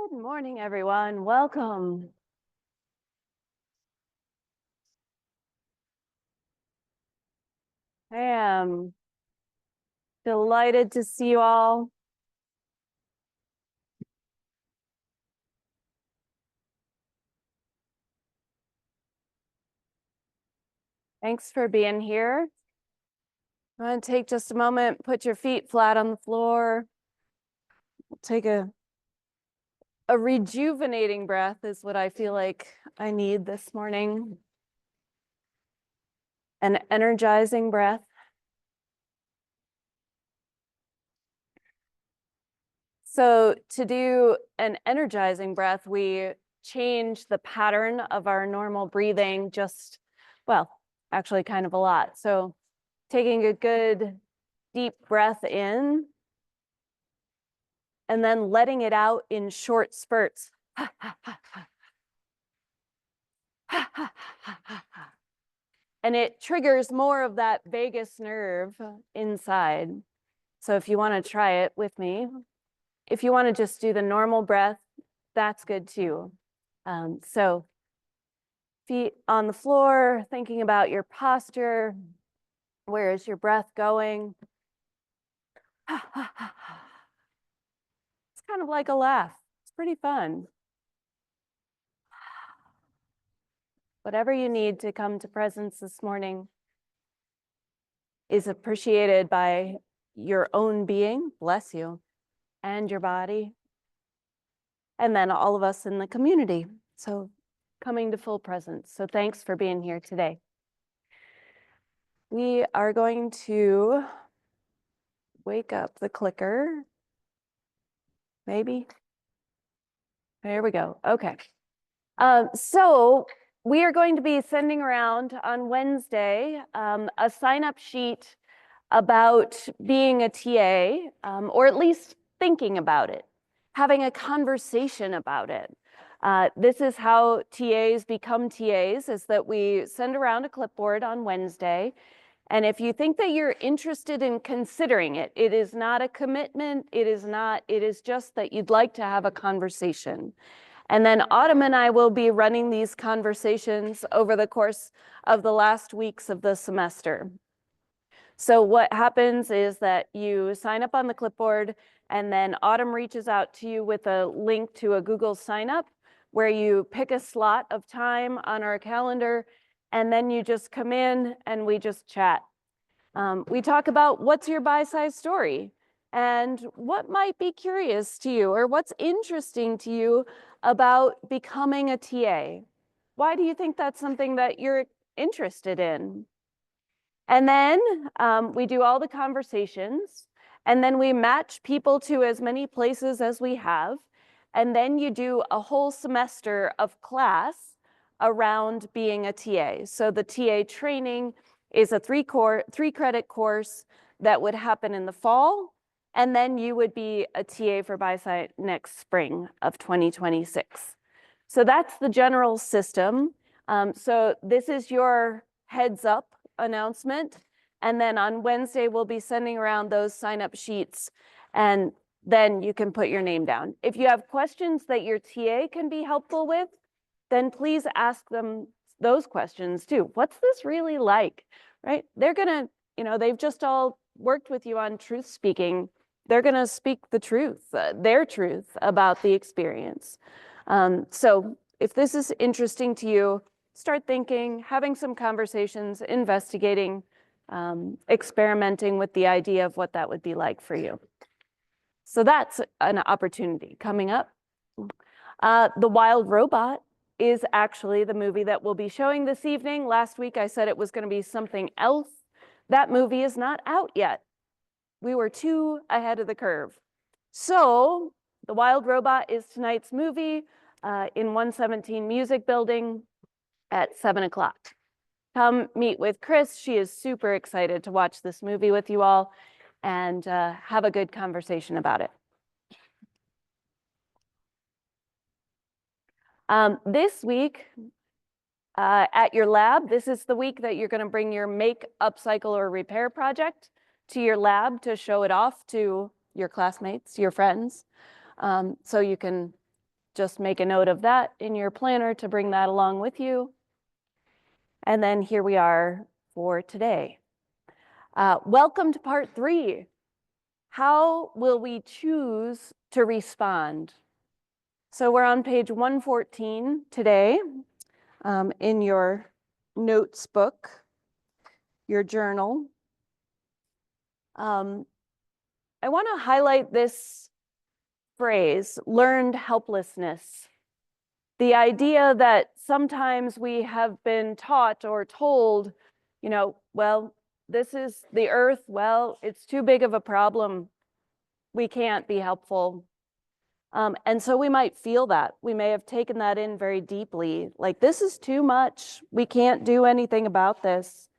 Good morning, everyone. Welcome. I am delighted to see you all. Thanks for being here. I'm going to take just a moment, put your feet flat on the floor. Take a rejuvenating breath is what I feel like I need this morning. An energizing breath. So to do an energizing breath, we change the pattern of our normal breathing actually kind of a lot. So taking a good deep breath in and then letting it out in short spurts. And it triggers more of that vagus nerve inside. So if you want to try it with me, if you want to just do the normal breath, that's good too. So feet on the floor, thinking about your posture. Where is your breath going? It's kind of like a laugh. It's pretty fun. Whatever you need to come to presence this morning is appreciated by your own being, bless you, and your body, and then all of us in the community. So coming to full presence. So thanks for being here today. We are going to wake up the clicker. Maybe. There we go. Okay. So we are going to be sending around on Wednesday a sign-up sheet about being a TA, or at least thinking about it, having a conversation about it. This is how TAs become TAs, is that we send around a clipboard on Wednesday. And if you think that you're interested in considering it, it is not a commitment, it is just that you'd like to have a conversation. And then Autumn and I will be running these conversations over the course of the last weeks of the semester. So what happens is that you sign up on the clipboard, and then Autumn reaches out to you with a link to a Google sign up where you pick a slot of time on our calendar, and then you just come in and we just chat. We talk about what's your BiSci story and what might be curious to you or what's interesting to you about becoming a TA. Why do you think that's something that you're interested in? And then we do all the conversations, and then we match people to as many places as we have. And then you do a whole semester of class around being a TA. So the TA training is a three credit course that would happen in the fall. And then you would be a TA for BiSci next spring of 2026. So that's the general system. So this is your heads up announcement. And then on Wednesday, we'll be sending around those sign-up sheets, and then you can put your name down. If you have questions that your TA can be helpful with, then please ask them those questions too. What's this really like, right? They're gonna, they've just all worked with you on truth speaking. They're gonna speak the truth, their truth about the experience. So if this is interesting to you, start thinking, having some conversations, investigating, experimenting with the idea of what that would be like for you. So that's an opportunity coming up. The Wild Robot is actually the movie that we'll be showing this evening. Last week I said it was going to be something else. That movie is not out yet. We were too ahead of the curve. So The Wild Robot is tonight's movie in 117 Music Building at 7 o'clock. Come meet with Chris. She is super excited to watch this movie with you all and have a good conversation about it. This week at your lab, this is the week that you're going to bring your make, upcycle, or repair project to your lab to show it off to your classmates, your friends. So you can just make a note of that in your planner to bring that along with you. And then here we are for today. Welcome to part 3. How will we choose to respond? So we're on page 114 today in your notes book, your journal. I want to highlight this phrase, learned helplessness. The idea that sometimes we have been taught or told, you know, well, this is the earth, well, it's too big of a problem. We can't be helpful. And so we might feel that. We may have taken that in very deeply, like this is too much. We can't do anything about this.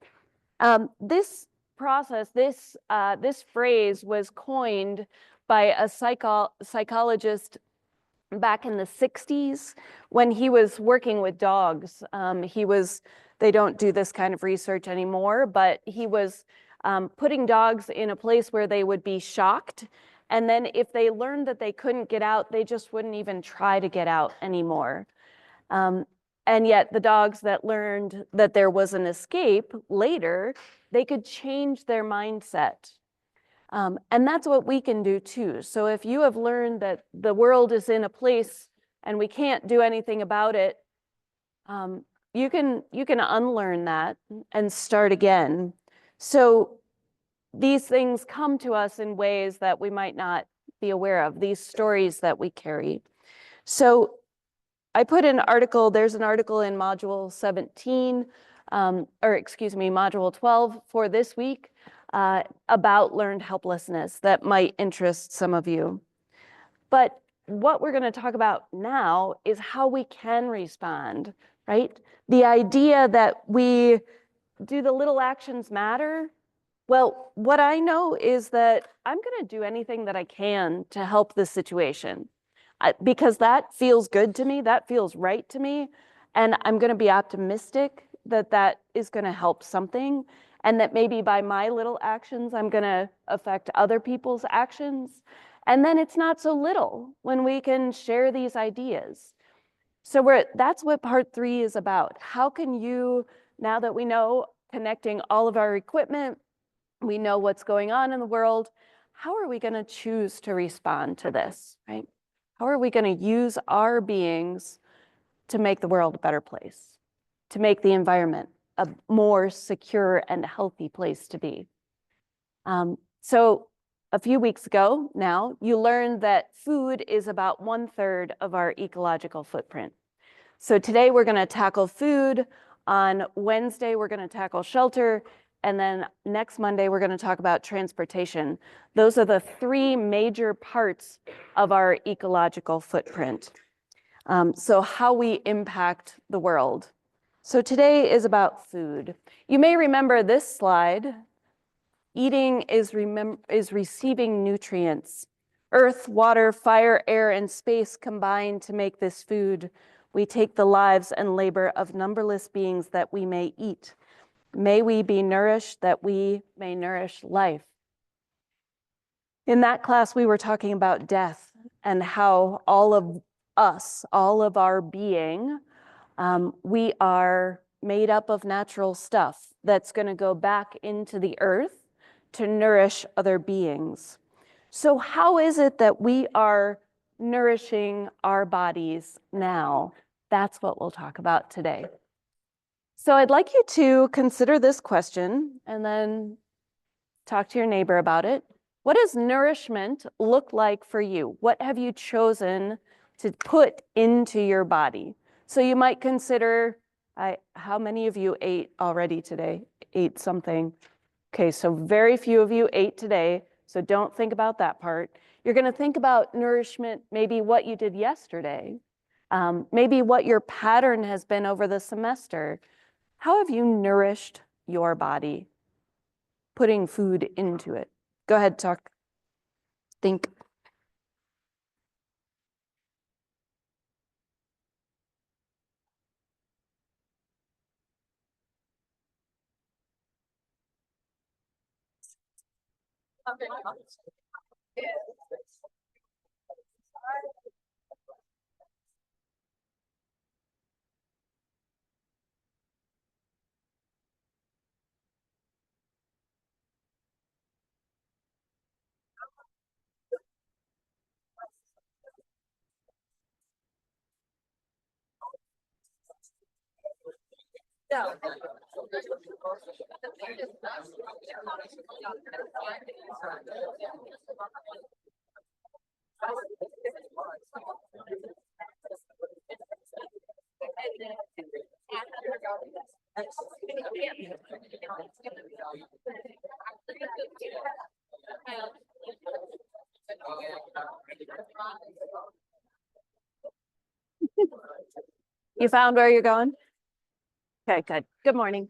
This process, this phrase was coined by a psychologist back in the 60s when he was working with dogs. They don't do this kind of research anymore, but he was putting dogs in a place where they would be shocked. And then if they learned that they couldn't get out, they just wouldn't even try to get out anymore. And yet the dogs that learned that there was an escape later, they could change their mindset. And that's what we can do too. So if you have learned that the world is in a place and we can't do anything about it, you can unlearn that and start again. So these things come to us in ways that we might not be aware of, these stories that we carry. So I put an article, there's an article in module 17, module 12 for this week about learned helplessness that might interest some of you. But what we're going to talk about now is how we can respond, right? The idea that do the little actions matter? Well, what I know is that I'm going to do anything that I can to help this situation because that feels good to me, that feels right to me, and I'm going to be optimistic that that is going to help something, and that maybe by my little actions, I'm going to affect other people's actions. And then it's not so little when we can share these ideas. So that's what part 3 is about. How can you, now that we know connecting all of our equipment, we know what's going on in the world, how are we going to choose to respond to this, right? How are we going to use our beings to make the world a better place, to make the environment a more secure and healthy place to be? So a few weeks ago now, you learned that food is about 1/3 of our ecological footprint. So today we're going to tackle food. On Wednesday, we're going to tackle shelter. And then next Monday, we're going to talk about transportation. Those are the 3 major parts of our ecological footprint. So how we impact the world. So today is about food. You may remember this slide. Eating is receiving nutrients. Earth, water, fire, air, and space combine to make this food. We take the lives and labor of numberless beings that we may eat. May we be nourished that we may nourish life. In that class, we were talking about death and how all of us, all of our being, we are made up of natural stuff that's going to go back into the earth to nourish other beings. So how is it that we are nourishing our bodies now? That's what we'll talk about today. So I'd like you to consider this question and then talk to your neighbor about it. What does nourishment look like for you? What have you chosen to put into your body? So you might consider, how many of you ate already today? Ate something. Okay, so very few of you ate today, so don't think about that part. You're going to think about nourishment, maybe what you did yesterday, maybe what your pattern has been over the semester. How have you nourished your body? Putting food into it. Go ahead, talk. Think. You found where you're going? Okay, good. Good morning.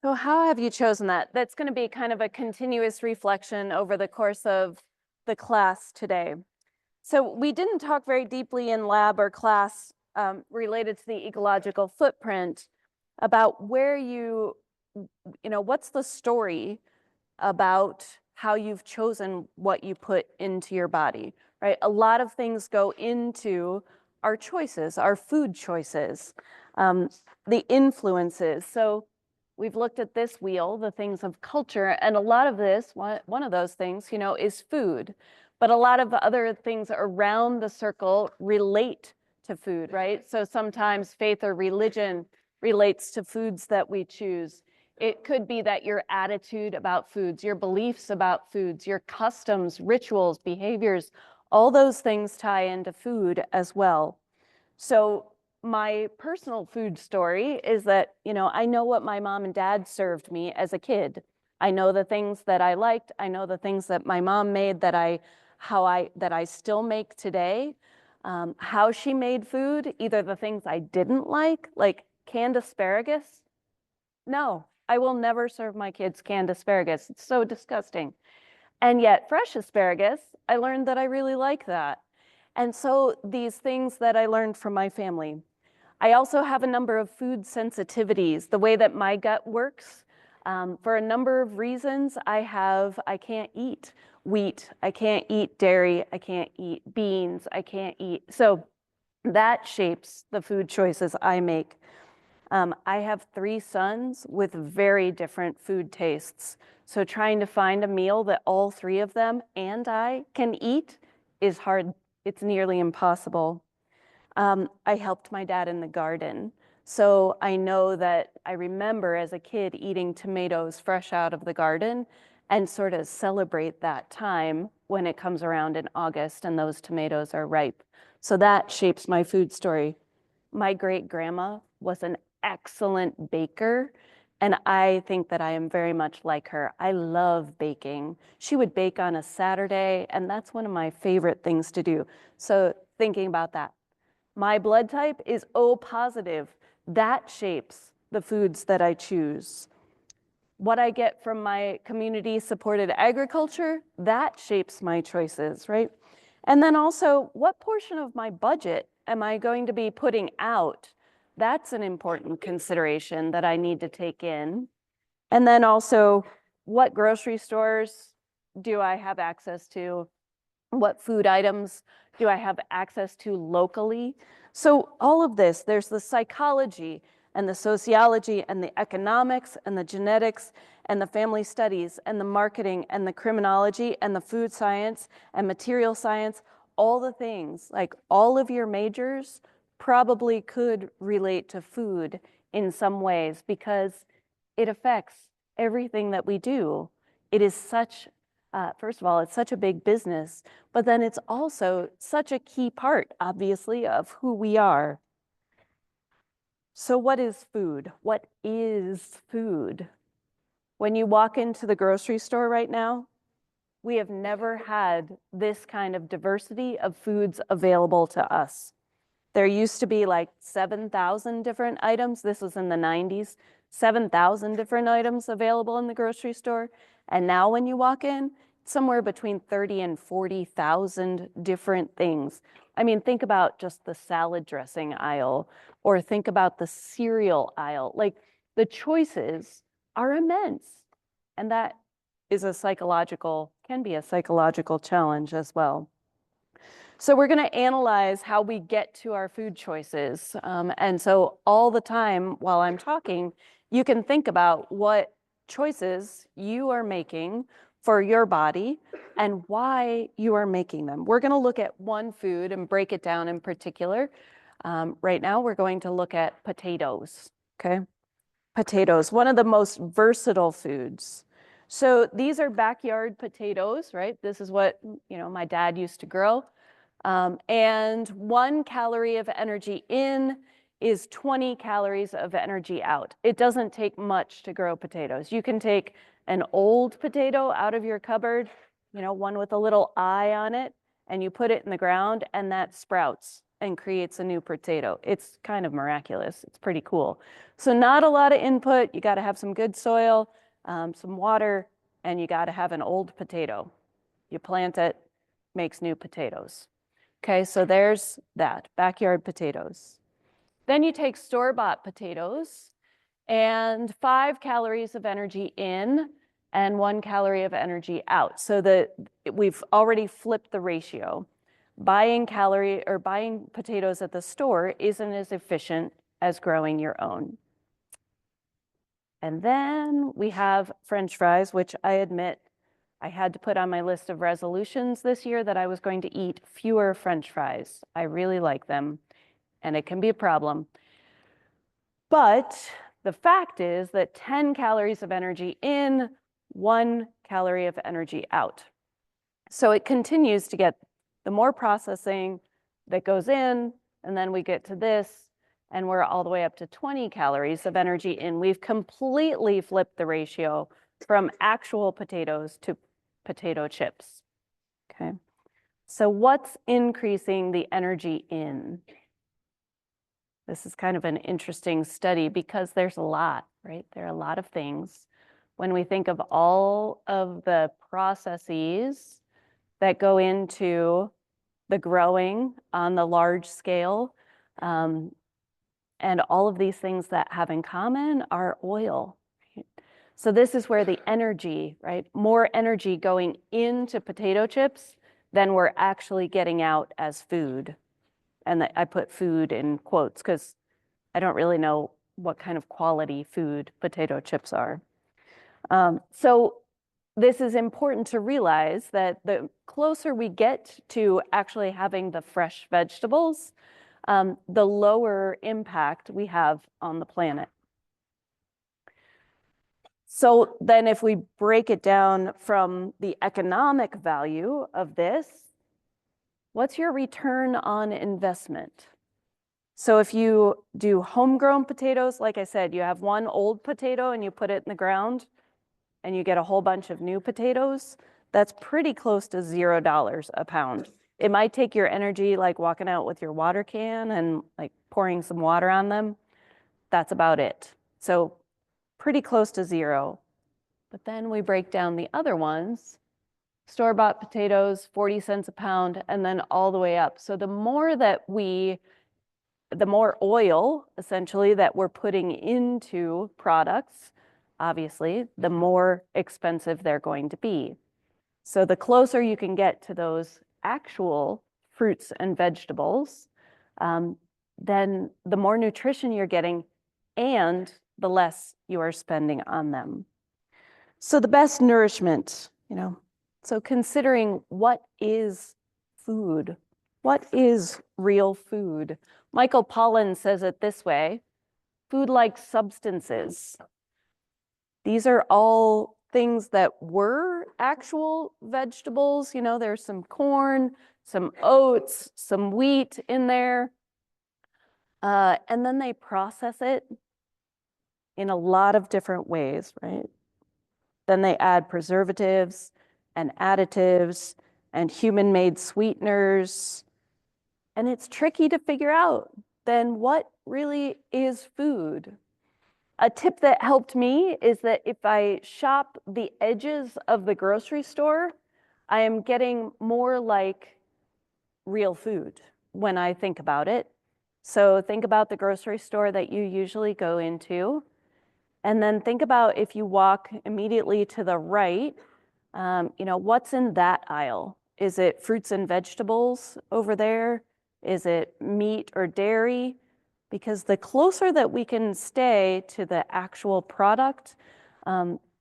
So how have you chosen that? That's going to be kind of a continuous reflection over the course of the class today. So we didn't talk very deeply in lab or class related to the ecological footprint about where what's the story about how you've chosen what you put into your body, right? A lot of things go into our choices, our food choices, the influences. So we've looked at this wheel, the things of culture, and a lot of this, one of those things, is food. But a lot of other things around the circle relate to food, right? So sometimes faith or religion relates to foods that we choose. It could be that your attitude about foods, your beliefs about foods, your customs, rituals, behaviors, all those things tie into food as well. So my personal food story is that, I know what my mom and dad served me as a kid. I know the things that I liked. I know the things that my mom made that I still make today. How she made food, either the things I didn't like canned asparagus. No, I will never serve my kids canned asparagus. It's so disgusting. And yet fresh asparagus, I learned that I really like that. And so these things that I learned from my family. I also have a number of food sensitivities, the way that my gut works. For a number of reasons, I can't eat wheat, I can't eat dairy, I can't eat beans, I can't eat. So that shapes the food choices I make. I have 3 sons with very different food tastes. So trying to find a meal that all 3 of them and I can eat is hard. It's nearly impossible. I helped my dad in the garden. So I know that I remember as a kid eating tomatoes fresh out of the garden and sort of celebrate that time when it comes around in August and those tomatoes are ripe. So that shapes my food story. My great grandma was an excellent baker, and I think that I am very much like her. I love baking. She would bake on a Saturday, and that's one of my favorite things to do. So thinking about that. My blood type is O positive. That shapes the foods that I choose. What I get from my community supported agriculture, that shapes my choices, right? And then also, what portion of my budget am I going to be putting out? That's an important consideration that I need to take in. And then also, what grocery stores do I have access to? What food items do I have access to locally? So all of this, there's the psychology and the sociology and the economics and the genetics and the family studies and the marketing and the criminology and the food science and material science, all the things, like all of your majors probably could relate to food in some ways because it affects everything that we do. It is such, first of all, it's such a big business, but then it's also such a key part, obviously, of who we are. So what is food? What is food? When you walk into the grocery store right now, we have never had this kind of diversity of foods available to us. There used to be like 7,000 different items. This was in the 90s, 7,000 different items available in the grocery store. And now when you walk in, somewhere between 30 and 40,000 different things. I mean, think about just the salad dressing aisle or think about the cereal aisle. Like the choices are immense. And that is can be a psychological challenge as well. So we're going to analyze how we get to our food choices. And so all the time while I'm talking, you can think about what choices you are making for your body and why you are making them. We're going to look at one food and break it down in particular. Right now, we're going to look at potatoes, okay? Potatoes, one of the most versatile foods. So these are backyard potatoes, right? This is what, my dad used to grow. And 1 calorie of energy in is 20 calories of energy out. It doesn't take much to grow potatoes. You can take an old potato out of your cupboard, one with a little eye on it, and you put it in the ground and that sprouts and creates a new potato. It's kind of miraculous. It's pretty cool. So not a lot of input. You got to have some good soil, some water, and you got to have an old potato. You plant it, makes new potatoes. Okay, so there's that, backyard potatoes. Then you take store-bought potatoes and 5 calories of energy in and 1 calorie of energy out. So we've already flipped the ratio. Buying potatoes at the store isn't as efficient as growing your own. And then we have French fries, which I admit I had to put on my list of resolutions this year that I was going to eat fewer French fries. I really like them, and it can be a problem. But the fact is that 10 calories of energy in, 1 calorie of energy out. So it continues to get the more processing that goes in, and then we get to this, and we're all the way up to 20 calories of energy in. We've completely flipped the ratio from actual potatoes to potato chips, okay? So what's increasing the energy in? This is kind of an interesting study because there's a lot, right? There are a lot of things. When we think of all of the processes that go into the growing on the large scale, and all of these things that have in common are oil. So this is where the energy, right? More energy going into potato chips than we're actually getting out as food. And I put food in quotes because I don't really know what kind of quality food potato chips are. So this is important to realize that the closer we get to actually having the fresh vegetables, the lower impact we have on the planet. So then if we break it down from the economic value of this, what's your return on investment? So if you do homegrown potatoes, like I said, you have one old potato and you put it in the ground and you get a whole bunch of new potatoes, that's pretty close to $0 a pound. It might take your energy like walking out with your water can and like pouring some water on them. That's about it. So pretty close to 0. But then we break down the other ones, store-bought potatoes, 40 cents a pound, and then all the way up. So the more oil, essentially, that we're putting into products, obviously, the more expensive they're going to be. So the closer you can get to those actual fruits and vegetables, then the more nutrition you're getting and the less you are spending on them. So the best nourishment, so considering what is food, what is real food? Michael Pollan says it this way: food-like substances. These are all things that were actual vegetables. There's some corn, some oats, some wheat in there. And then they process it in a lot of different ways, right? Then they add preservatives and additives and human-made sweeteners. And it's tricky to figure out then what really is food. A tip that helped me is that if I shop the edges of the grocery store, I am getting more like real food when I think about it. So think about the grocery store that you usually go into. And then think about if you walk immediately to the right, what's in that aisle? Is it fruits and vegetables over there? Is it meat or dairy? Because the closer that we can stay to the actual product,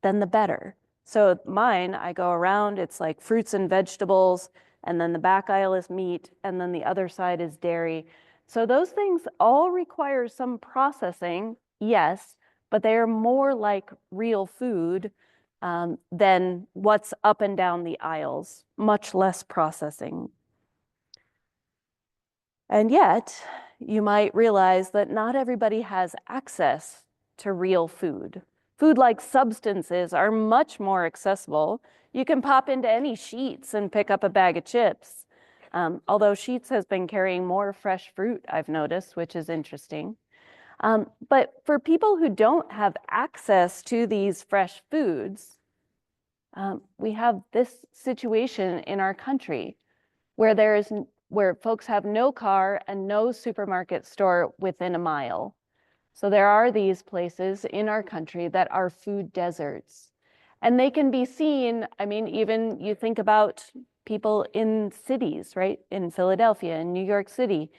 then the better. So mine, I go around, it's like fruits and vegetables, and then the back aisle is meat, and then the other side is dairy. So those things all require some processing, yes, but they are more like real food than what's up and down the aisles, much less processing. And yet, you might realize that not everybody has access to real food. Food-like substances are much more accessible. You can pop into any Sheetz and pick up a bag of chips. Although Sheetz has been carrying more fresh fruit, I've noticed, which is interesting. But for people who don't have access to these fresh foods, we have this situation in our country where folks have no car and no supermarket store within a mile. So there are these places in our country that are food deserts. And they can be seen, I mean, even you think about people in cities, right? In Philadelphia, in New York City,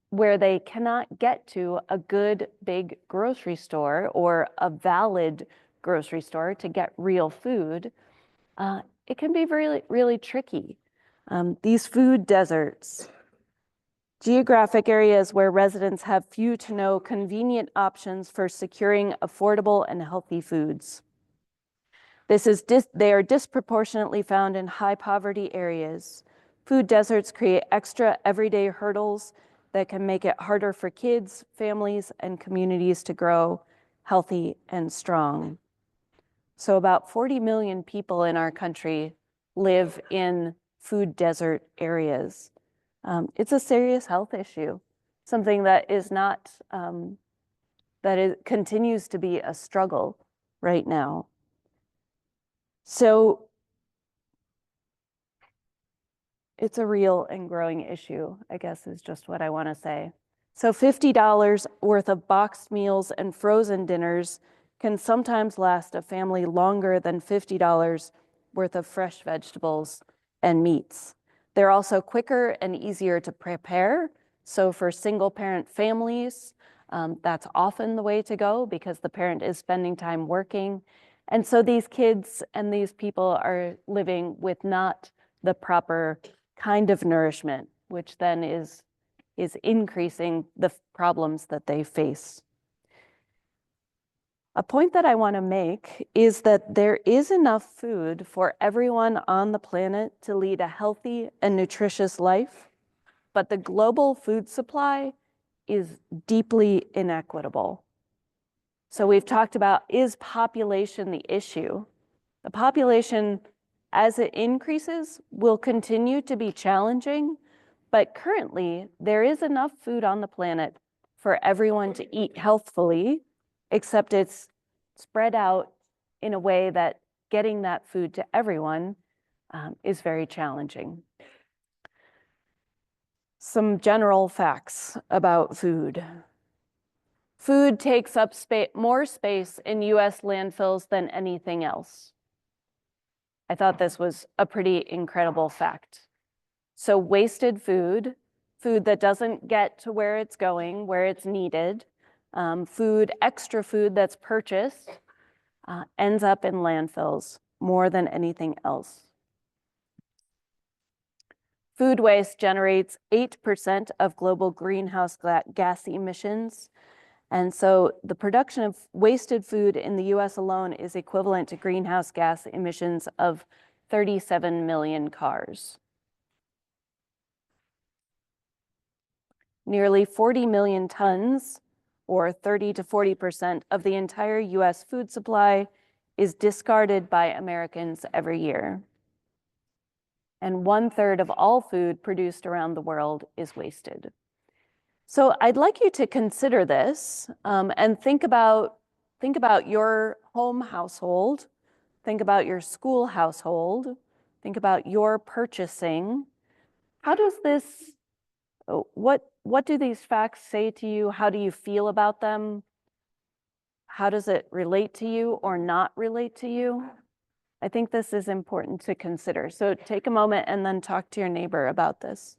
where they cannot get to a good big grocery store or a valid grocery store to get real food. It can be really, really tricky. These food deserts, geographic areas where residents have few to no convenient options for securing affordable and healthy foods. They are disproportionately found in high poverty areas. Food deserts create extra everyday hurdles that can make it harder for kids, families, and communities to grow healthy and strong. So about 40 million people in our country live in food desert areas. It's a serious health issue, something that is not, continues to be a struggle right now. So it's a real and growing issue, I guess is just what I want to say. So $50 worth of boxed meals and frozen dinners can sometimes last a family longer than $50 worth of fresh vegetables and meats. They're also quicker and easier to prepare. So for single parent families, that's often the way to go because the parent is spending time working. And so these kids and these people are living with not the proper kind of nourishment, which then is increasing the problems that they face. A point that I want to make is that there is enough food for everyone on the planet to lead a healthy and nutritious life, but the global food supply is deeply inequitable. So we've talked about, is population the issue? The population, as it increases, will continue to be challenging, but currently there is enough food on the planet for everyone to eat healthfully, except it's spread out in a way that getting that food to everyone is very challenging. Some general facts about food. Food takes up more space in US landfills than anything else. I thought this was a pretty incredible fact. So wasted food, food that doesn't get to where it's going, where it's needed, extra food that's purchased, ends up in landfills more than anything else. Food waste generates 8% of global greenhouse gas emissions. And so the production of wasted food in the US alone is equivalent to greenhouse gas emissions of 37 million cars. Nearly 40 million tons, or 30 to 40% of the entire US food supply, is discarded by Americans every year. And 1/3 of all food produced around the world is wasted. So I'd like you to consider this and think about your home household, think about your school household, think about your purchasing. How does this, what do these facts say to you? How do you feel about them? How does it relate to you or not relate to you? I think this is important to consider. So take a moment and then talk to your neighbor about this.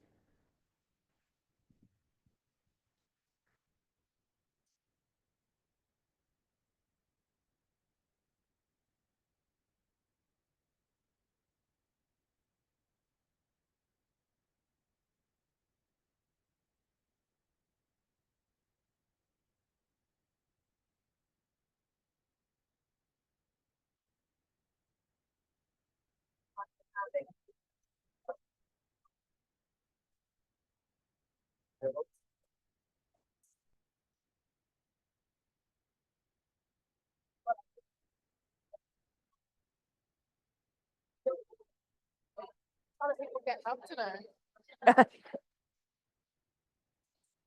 How do people get up today?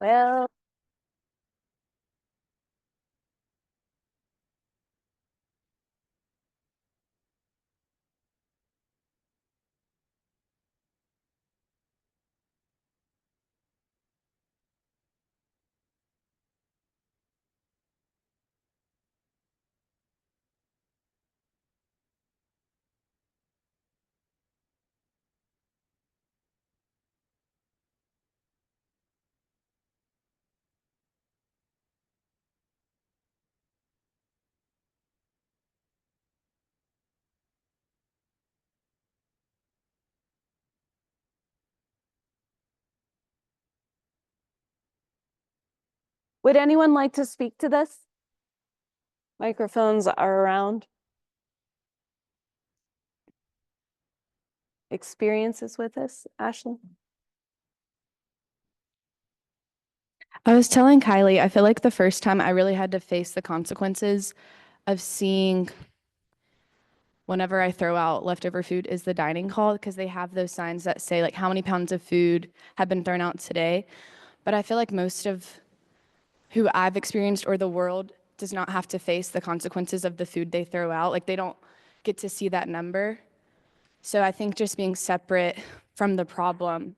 Well, would anyone like to speak to this? Microphones are around. Experiences with this, Ashley? I was telling Kylie, I feel like the first time I really had to face the consequences of seeing whenever I throw out leftover food is the dining hall, because they have those signs that say like how many pounds of food have been thrown out today. But I feel like most of who I've experienced or the world does not have to face the consequences of the food they throw out. Like they don't get to see that number. So I think just being separate from the problem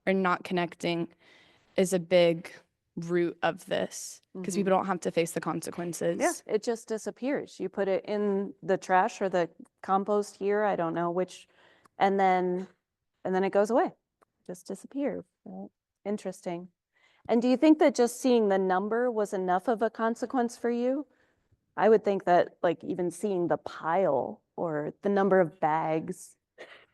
or not connecting is a big root of this, because people don't have to face the consequences. Yeah, it just disappears. You put it in the trash or the compost here, I don't know which, and then it goes away. Just disappear. Right? Interesting. And do you think that just seeing the number was enough of a consequence for you? I would think that like even seeing the pile or the number of bags.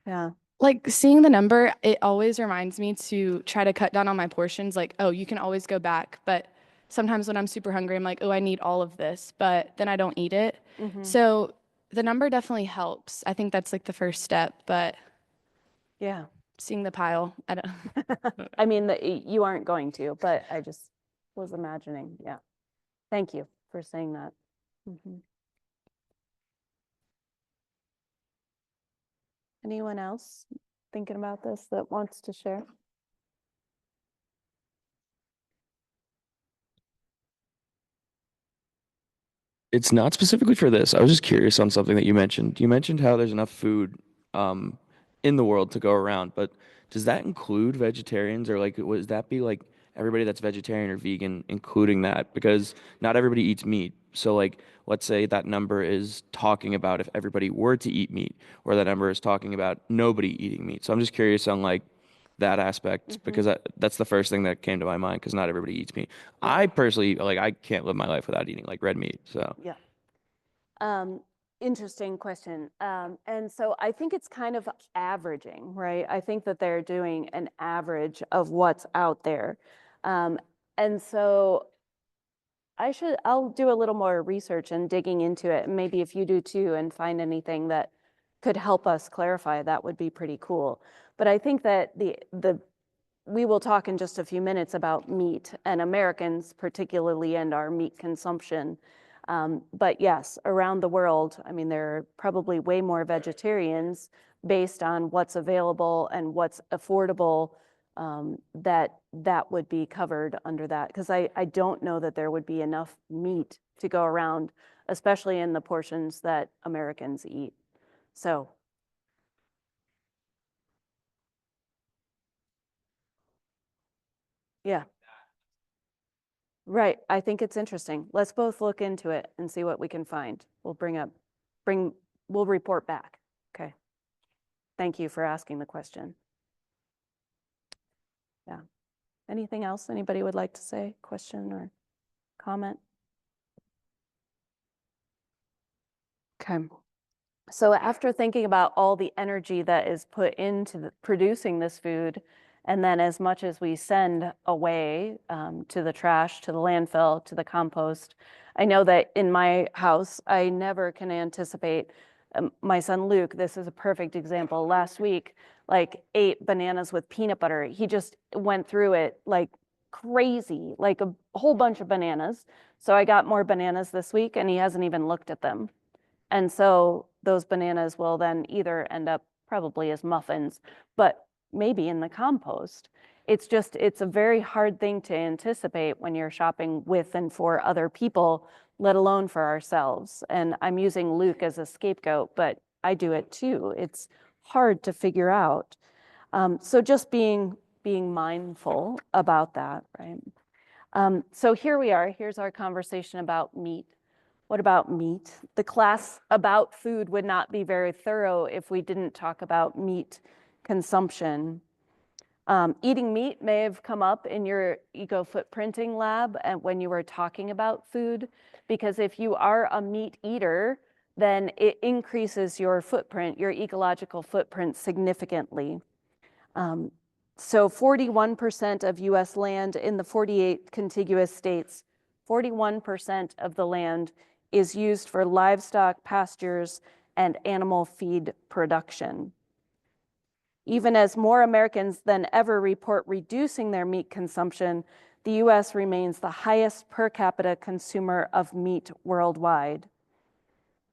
Yeah. Like seeing the number, it always reminds me to try to cut down on my portions. Like, oh, you can always go back. But sometimes when I'm super hungry, I'm like, oh, I need all of this, but then I don't eat it. So the number definitely helps. I think that's like the first step, but Yeah. seeing the pile, I don't. I mean, you aren't going to, but I just was imagining. Yeah. Thank you for saying that. Anyone else thinking about this that wants to share? It's not specifically for this. I was just curious on something that you mentioned. You mentioned how there's enough food um, in the world to go around, but does that include vegetarians, or like would that be like everybody that's vegetarian or vegan, including that? Because not everybody eats meat. So like, let's say that number is talking about if everybody were to eat meat, or that number is talking about nobody eating meat. So I'm just curious on like that aspect, because that's the first thing that came to my mind, because not everybody eats meat. I personally, like, I can't live my life without eating like red meat. So Yeah. Interesting question. And so I think it's kind of averaging, right? I think that they're doing an average of what's out there. And so I'll do a little more research and digging into it. And maybe if you do too and find anything that could help us clarify, that would be pretty cool. But I think that we will talk in just a few minutes about meat and Americans particularly and our meat consumption. But yes, around the world, I mean, there are probably way more vegetarians based on what's available and what's affordable, that would be covered under that. Because I don't know that there would be enough meat to go around, especially in the portions that Americans eat. So yeah. Right. I think it's interesting. Let's both look into it and see what we can find. We'll report back. Okay. Thank you for asking the question. Yeah. Anything else anybody would like to say, question or comment? Okay. So after thinking about all the energy that is put into producing this food, and then as much as we send away to the trash, to the landfill, to the compost, I know that in my house, I never can anticipate My son Luke, this is a perfect example. Last week, like ate bananas with peanut butter. He just went through it like crazy, like a whole bunch of bananas. So I got more bananas this week and he hasn't even looked at them. And so those bananas will then either end up probably as muffins, but maybe in the compost. It's a very hard thing to anticipate when you're shopping with and for other people, let alone for ourselves. And I'm using Luke as a scapegoat, but I do it too. It's hard to figure out. So just being mindful about that, right? So here we are. Here's our conversation about meat. What about meat? The class about food would not be very thorough if we didn't talk about meat consumption. Eating meat may have come up in your eco footprinting lab and when you were talking about food, because if you are a meat eater, then it increases your footprint, your ecological footprint significantly. So 41% of US land in the 48 contiguous states, 41% of the land is used for livestock pastures and animal feed production. Even as more Americans than ever report reducing their meat consumption, the US remains the highest per capita consumer of meat worldwide.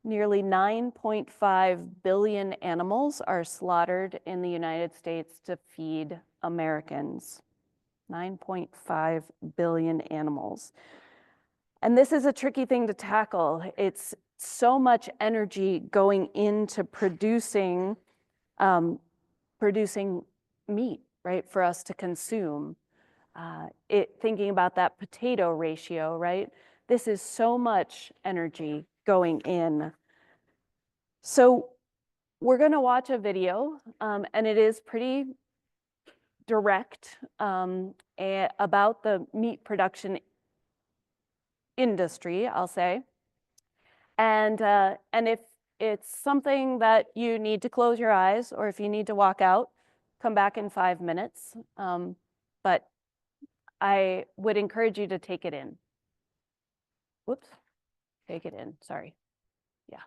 Nearly 9.5 billion animals are slaughtered in the United States to feed Americans. 9.5 billion animals. And this is a tricky thing to tackle. It's so much energy going into producing meat, right, for us to consume. Thinking about that potato ratio, right? This is so much energy going in. So we're going to watch a video, and it is pretty direct about the meat production industry, I'll say. And if it's something that you need to close your eyes or if you need to walk out, come back in 5 minutes. But I would encourage you to take it in. Whoops, take it in, sorry. Yeah.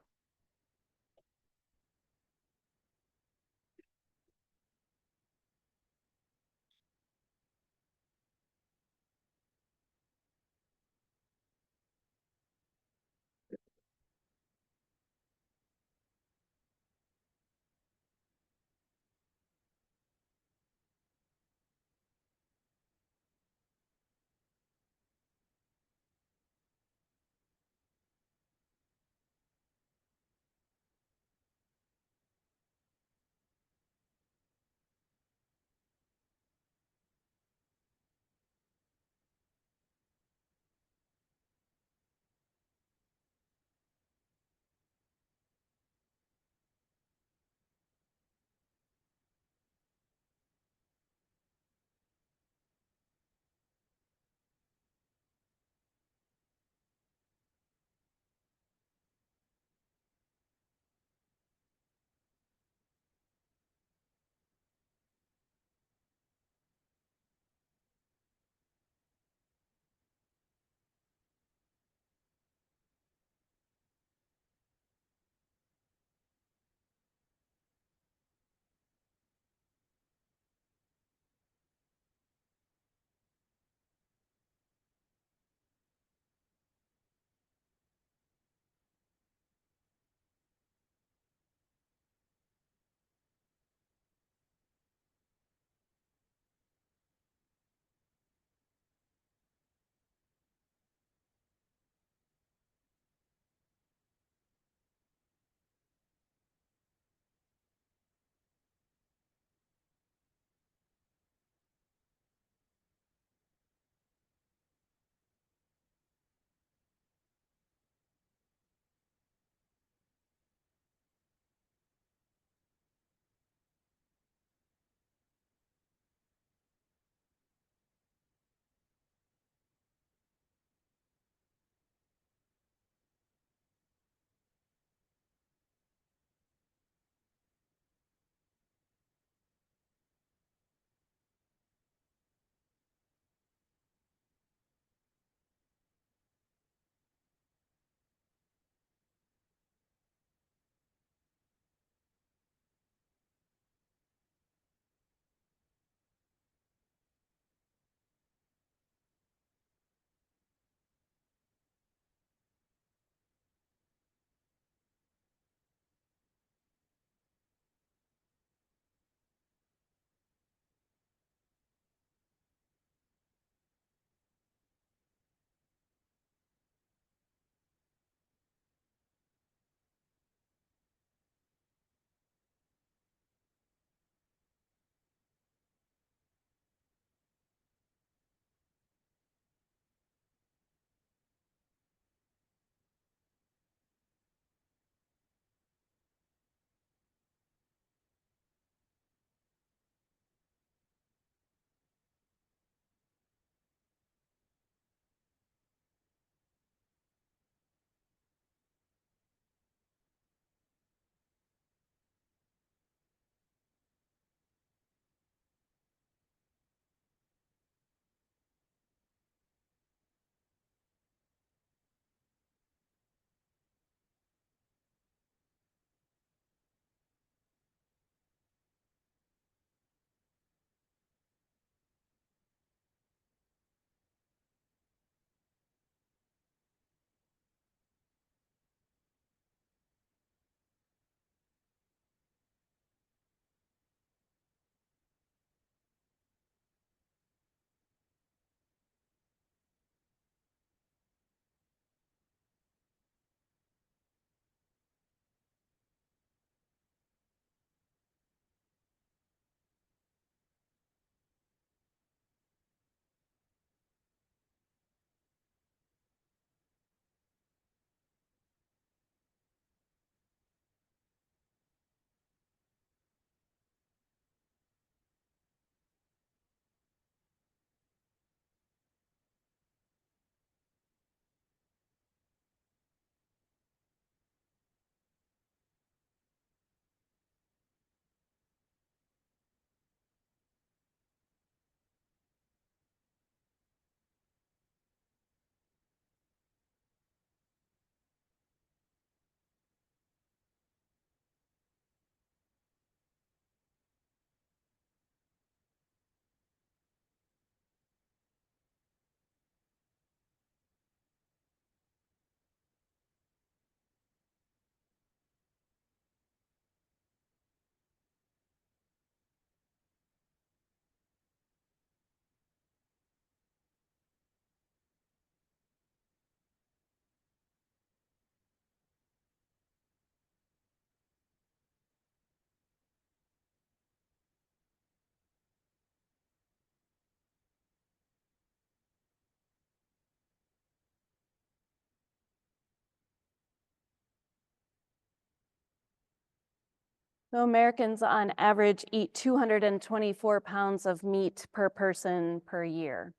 So Americans on average eat 224 pounds of meat per person per year.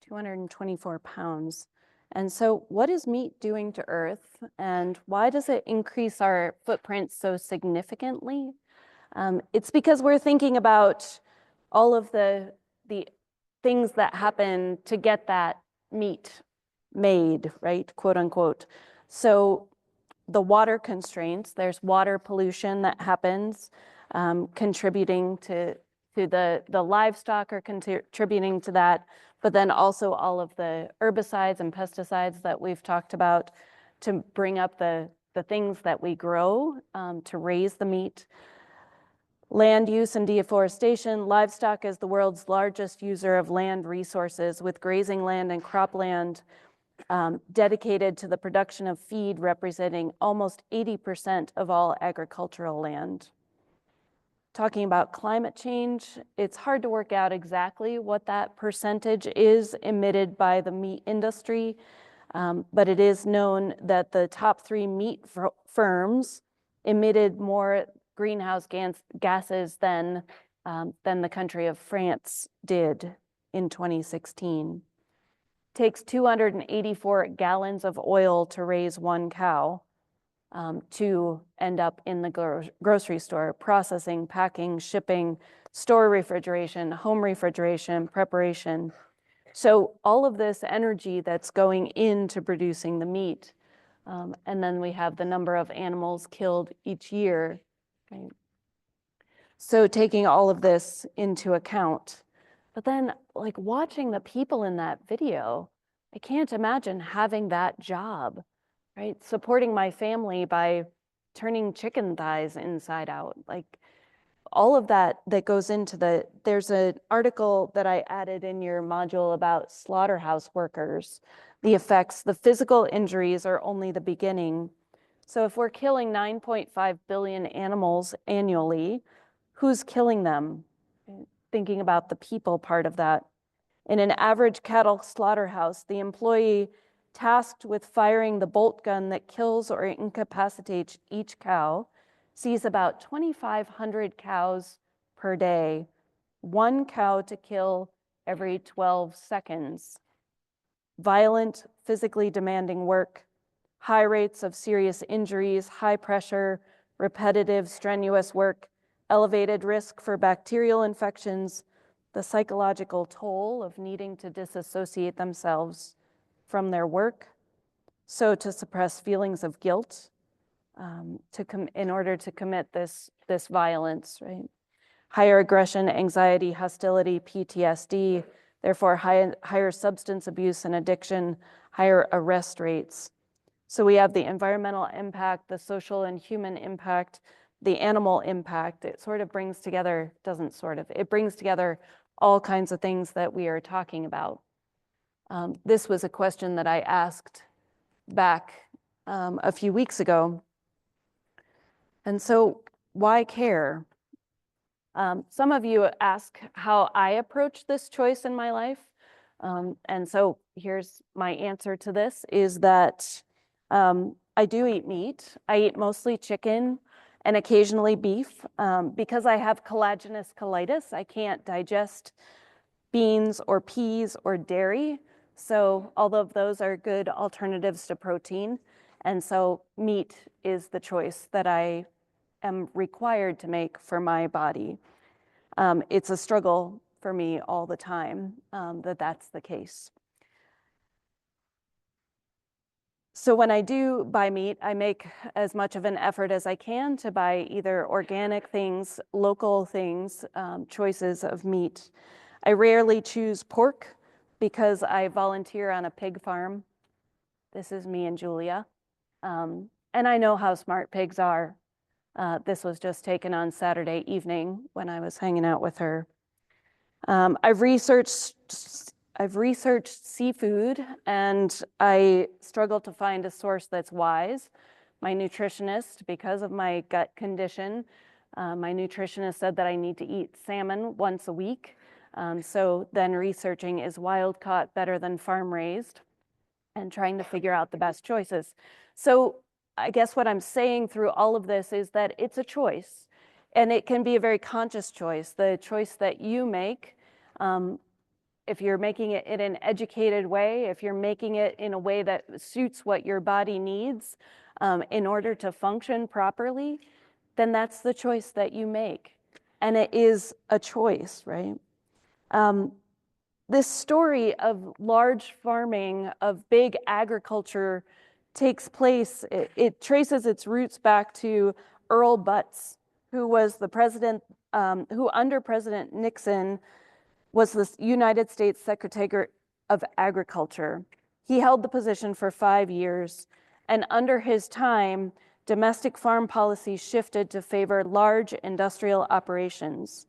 224 pounds. And so what is meat doing to Earth, and why does it increase our footprint so significantly? It's because we're thinking about all of the things that happen to get that meat made, right, quote unquote. So the water constraints, there's water pollution that happens, contributing to the livestock are contributing to that, but then also all of the herbicides and pesticides that we've talked about to bring up the things that we grow to raise the meat. Land use and deforestation. Livestock is the world's largest user of land resources, with grazing land and cropland dedicated to the production of feed, representing almost 80% of all agricultural land. Talking about climate change, it's hard to work out exactly what that percentage is emitted by the meat industry, but it is known that the top 3 meat firms emitted more greenhouse gases than the country of France did in 2016. Takes 284 gallons of oil to raise 1 cow to end up in the grocery store, processing, packing, shipping, store refrigeration, home refrigeration, preparation. So all of this energy that's going into producing the meat. And then we have the number of animals killed each year. Right? So taking all of this into account. But then, like, watching the people in that video, I can't imagine having that job, right? Supporting my family by turning chicken thighs inside out. Like, all of that goes into there's an article that I added in your module about slaughterhouse workers. The effects, the physical injuries are only the beginning. So if we're killing 9.5 billion animals annually, who's killing them? Thinking about the people part of that. In an average cattle slaughterhouse, the employee tasked with firing the bolt gun that kills or incapacitates each cow sees about 2,500 cows per day, 1 cow to kill every 12 seconds. Violent, physically demanding work, high rates of serious injuries, high pressure, repetitive, strenuous work, elevated risk for bacterial infections, the psychological toll of needing to disassociate themselves from their work, so to suppress feelings of guilt in order to commit this violence, right? Higher aggression, anxiety, hostility, PTSD, therefore higher substance abuse and addiction, higher arrest rates. So we have the environmental impact, the social and human impact, the animal impact. It sort of brings together, it brings together all kinds of things that we are talking about. This was a question that I asked back a few weeks ago. And so why care? Some of you ask how I approach this choice in my life. And so here's my answer to this is that I do eat meat. I eat mostly chicken and occasionally beef. Because I have collagenous colitis, I can't digest beans or peas or dairy. So all of those are good alternatives to protein. And so meat is the choice that I am required to make for my body. It's a struggle for me all the time that's the case. So when I do buy meat, I make as much of an effort as I can to buy either organic things, local things, choices of meat. I rarely choose pork because I volunteer on a pig farm. This is me and Julia. And I know how smart pigs are. This was just taken on Saturday evening when I was hanging out with her. I've researched seafood, and I struggle to find a source that's wise. My nutritionist, because of my gut condition, my nutritionist said that I need to eat salmon once a week. So then researching, is wild caught better than farm raised, and trying to figure out the best choices. So I guess what I'm saying through all of this is that it's a choice. And it can be a very conscious choice, the choice that you make. If you're making it in an educated way, if you're making it in a way that suits what your body needs in order to function properly, then that's the choice that you make. And it is a choice, right? This story of large farming, of big agriculture takes place, it traces its roots back to Earl Butz, who was the president, who under President Nixon was the United States Secretary of Agriculture. He held the position for 5 years, and under his time, domestic farm policy shifted to favor large industrial operations,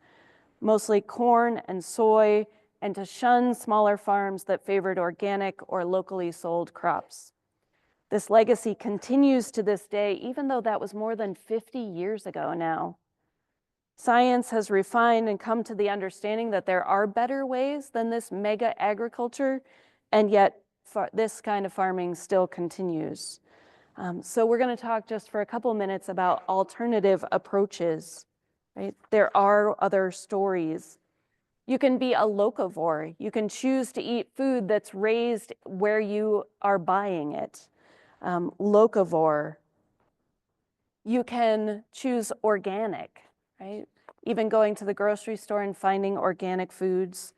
mostly corn and soy, and to shun smaller farms that favored organic or locally sold crops. This legacy continues to this day, even though that was more than 50 years ago now. Science has refined and come to the understanding that there are better ways than this mega agriculture, and yet this kind of farming still continues. So we're going to talk just for a couple minutes about alternative approaches, right? There are other stories. You can be a locavore. You can choose to eat food that's raised where you are buying it. Locavore. You can choose organic, right? Even going to the grocery store and finding organic foods,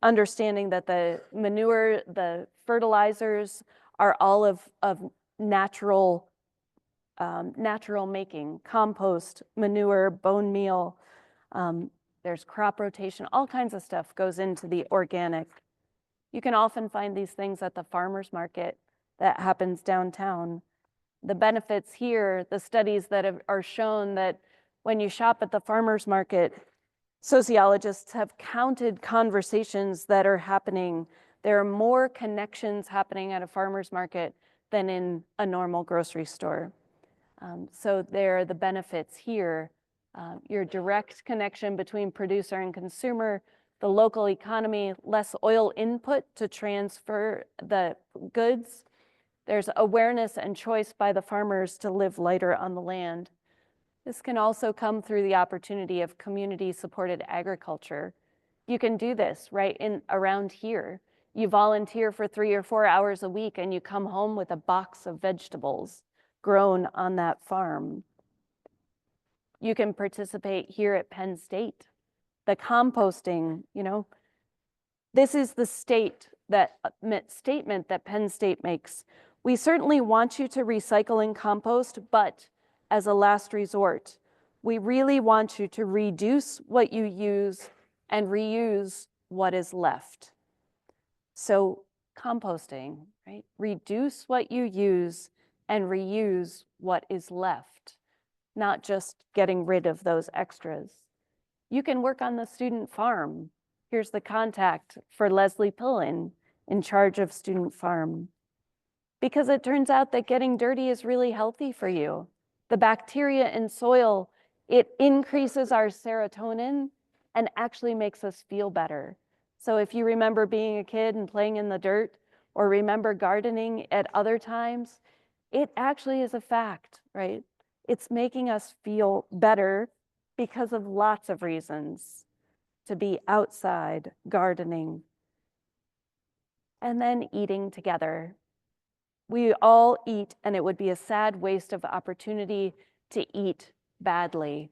understanding that the manure, the fertilizers are all of natural making, compost, manure, bone meal. There's crop rotation, all kinds of stuff goes into the organic. You can often find these things at the farmer's market that happens downtown. The benefits here, the studies that are shown that when you shop at the farmer's market, sociologists have counted conversations that are happening. There are more connections happening at a farmer's market than in a normal grocery store. So there are the benefits here. Your direct connection between producer and consumer, the local economy, less oil input to transfer the goods. There's awareness and choice by the farmers to live lighter on the land. This can also come through the opportunity of community-supported agriculture. You can do this right around here. You volunteer for 3 or 4 hours a week and you come home with a box of vegetables grown on that farm. You can participate here at Penn State. The composting, this is the statement that Penn State makes. We certainly want you to recycle and compost, but as a last resort, we really want you to reduce what you use and reuse what is left. So composting, right? Reduce what you use and reuse what is left, not just getting rid of those extras. You can work on the student farm. Here's the contact for Leslie Pillin in charge of Student Farm. Because it turns out that getting dirty is really healthy for you. The bacteria in soil, it increases our serotonin and actually makes us feel better. So if you remember being a kid and playing in the dirt, or remember gardening at other times, it actually is a fact, right? It's making us feel better because of lots of reasons to be outside gardening. And then eating together. We all eat, and it would be a sad waste of opportunity to eat badly.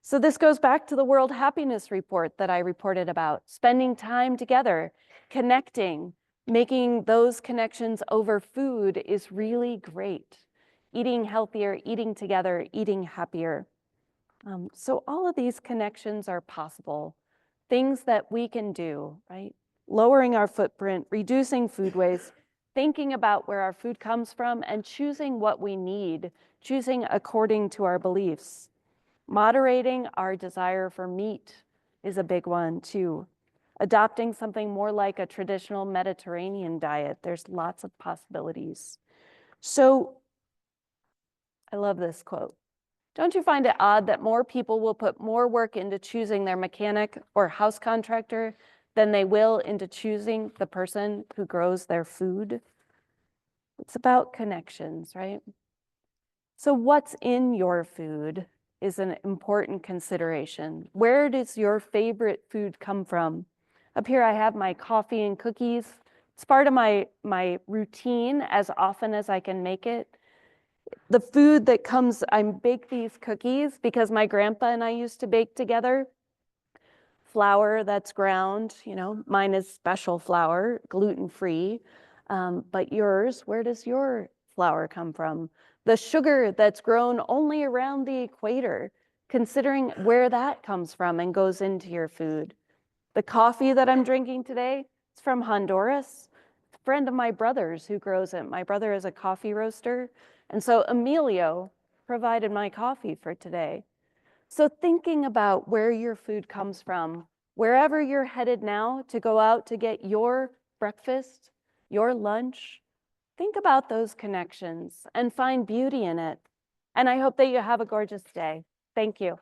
So this goes back to the World Happiness Report that I reported about, spending time together, connecting, making those connections over food is really great. Eating healthier, eating together, eating happier. So all of these connections are possible, things that we can do, right? Lowering our footprint, reducing food waste, thinking about where our food comes from and choosing what we need, choosing according to our beliefs. Moderating our desire for meat is a big one too. Adopting something more like a traditional Mediterranean diet. There's lots of possibilities. So I love this quote. Don't you find it odd that more people will put more work into choosing their mechanic or house contractor than they will into choosing the person who grows their food? It's about connections, right? So what's in your food? is an important consideration. Where does your favorite food come from? Up here, I have my coffee and cookies. It's part of my routine as often as I can make it. The food that comes, I bake these cookies because my grandpa and I used to bake together. Flour that's ground, mine is special flour, gluten-free. But yours, where does your flour come from? The sugar that's grown only around the equator, considering where that comes from and goes into your food. The coffee that I'm drinking today is from Honduras. A friend of my brother's who grows it. My brother is a coffee roaster. And so Emilio provided my coffee for today. So thinking about where your food comes from, wherever you're headed now to go out to get your breakfast, your lunch, think about those connections and find beauty in it. And I hope that you have a gorgeous day. Thank you.